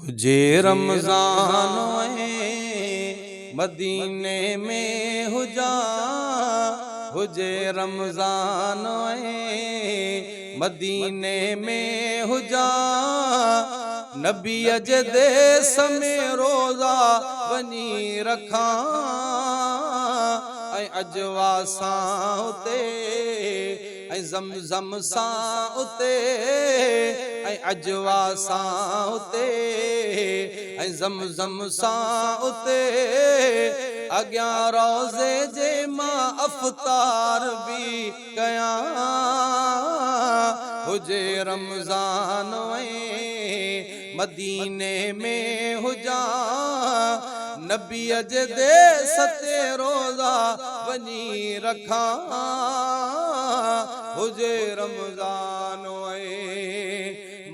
हुजे रमज़ान मदीने में हुजा, हुजे रमज़ान मदीने में हुजा, नबी जे देस में रोज़ा वनी रखा, अजवा सां उते ज़मज़म सां उते, अजवा सां उते ज़मज़म सां उते, अॻियां रोज़े जे मां अफ़तार बि कयां। हुजे रमज़ान मदीने में हुजा, नबी जे देस ते रोज़ा वनी रखा। हुजे रमज़ान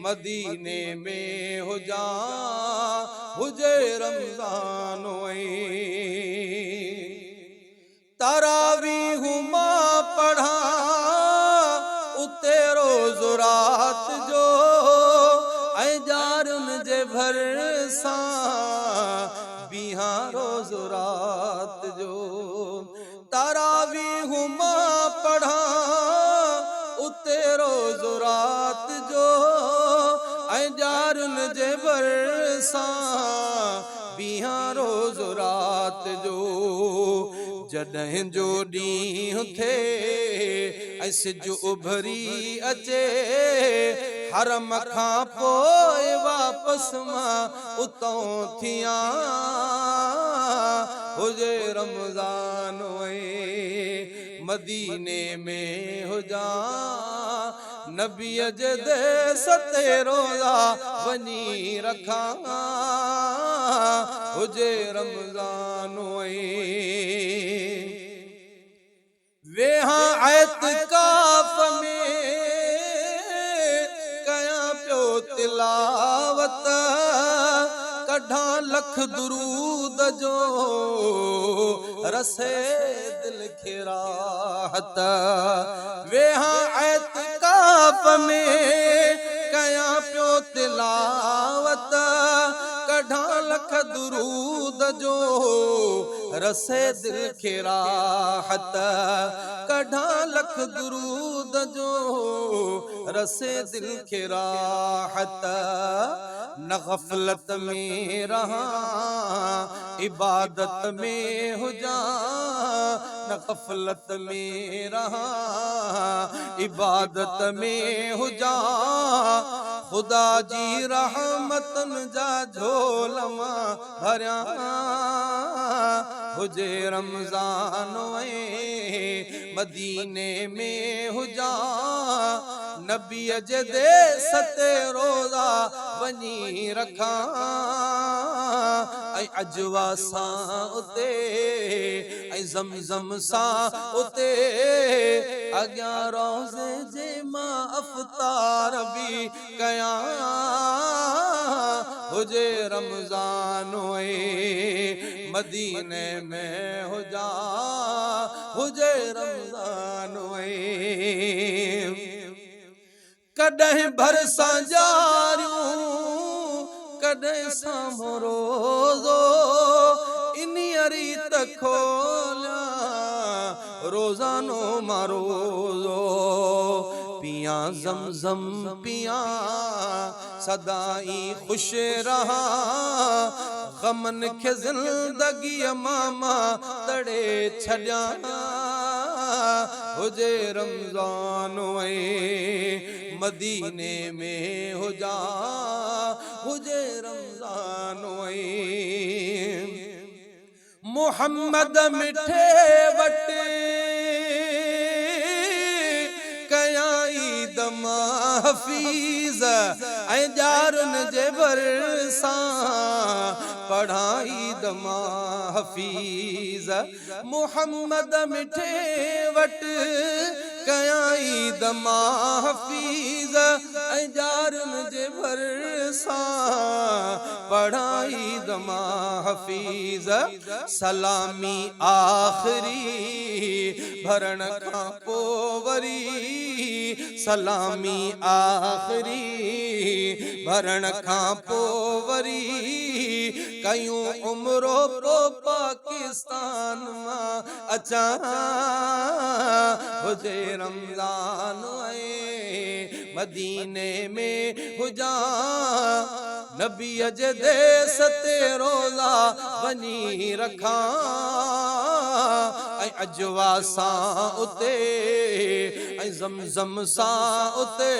मदीने में हुजा, हुजे रमज़ान तरावीह मां पढ़ा उते रोज़ रात जो, जारुन जे भरसां बीहा रोज़ रात जो। तरावीह मां पढ़ा उते रोज़ रात जो, जारुन जे भरसां बीहा रोज़ रात जो। जॾहिं जो ॾींहुं थे सिज उभरी अचे, हरम खां पोइ वापस मां उतों थियां। हुजे रमज़ान मदीने में हुजा, नबी जे देस ते रोज़ा वनी रखा। हुजे रमज़ान वेहां एतिकाफ़ में कयां पियो तिलावत, कढां लख दुरूद जो रसे दिल खे राहत। वेहां एतिकाफ़ में कयां पियो तिलावत, कढां लख दुरूद जो रसे दिल खे राहत। कढां लख दुरूद जो रसे दिल खे राहत। न ग़फ़लत में रहा इबादत में हुजा, न ग़फ़लत में रहा इबादत में हुजा, खुदा जी रहमतन जा झोल मां भरिया। हुजे रमज़ान मदीने में हुजा, नबी जे देस ते रोज़ा वनी रखा। अजवा सां उते ज़मज़म सां उते, अॻियां रोज़े जे मां अफ़तार बि कयां। हुजे रमज़ान मदीने में हुजा, हुजे रमज़ान कॾहिं भरसां जारियूं कॾहिं साम्हूं रोज़ो, इन्हीअ रीत खोलिया रोज़ानो मां रोज़ो। पिया ज़मज़म पिया सदाई खुश रहा, ग़मन खे ज़िंदगीअ मां तड़े छॾिया। हुजे रमज़ान मदीने में हुजा, हुजे रमज़ान मुहम्मद मिठे वटि कयां ईद महफ़ीज़, जारुन जे भरसां पढ़ां ईद महफ़ीज़। मुहम्मद मिठे वटि कयां ईद महफ़ीज़, जारुन जे भरसां पढ़ां ईद महफ़ीज़। सलामी आख़िरी भरण खां पोइ वरी, सलामी आख़िरी भरण खां पोइ वरी कयूं उम्रो पो पाकिस्तान मां अचां हुजे रमज़ान ऐं मदीने में हुजां नबीअ जे देस ते रोज़ा वञी रखां ऐं अजवा सां उते ऐं ज़मज़म सां उते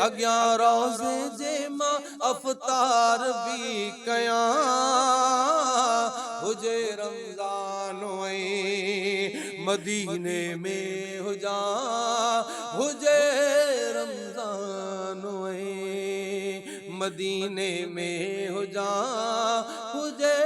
अॻियां रोज़े जे मां अफ़तार बि कयां हुजे रमज़ान ऐं मदीने में हुजां हुजे रमज़ान ऐं मदीने में हुजां हुजे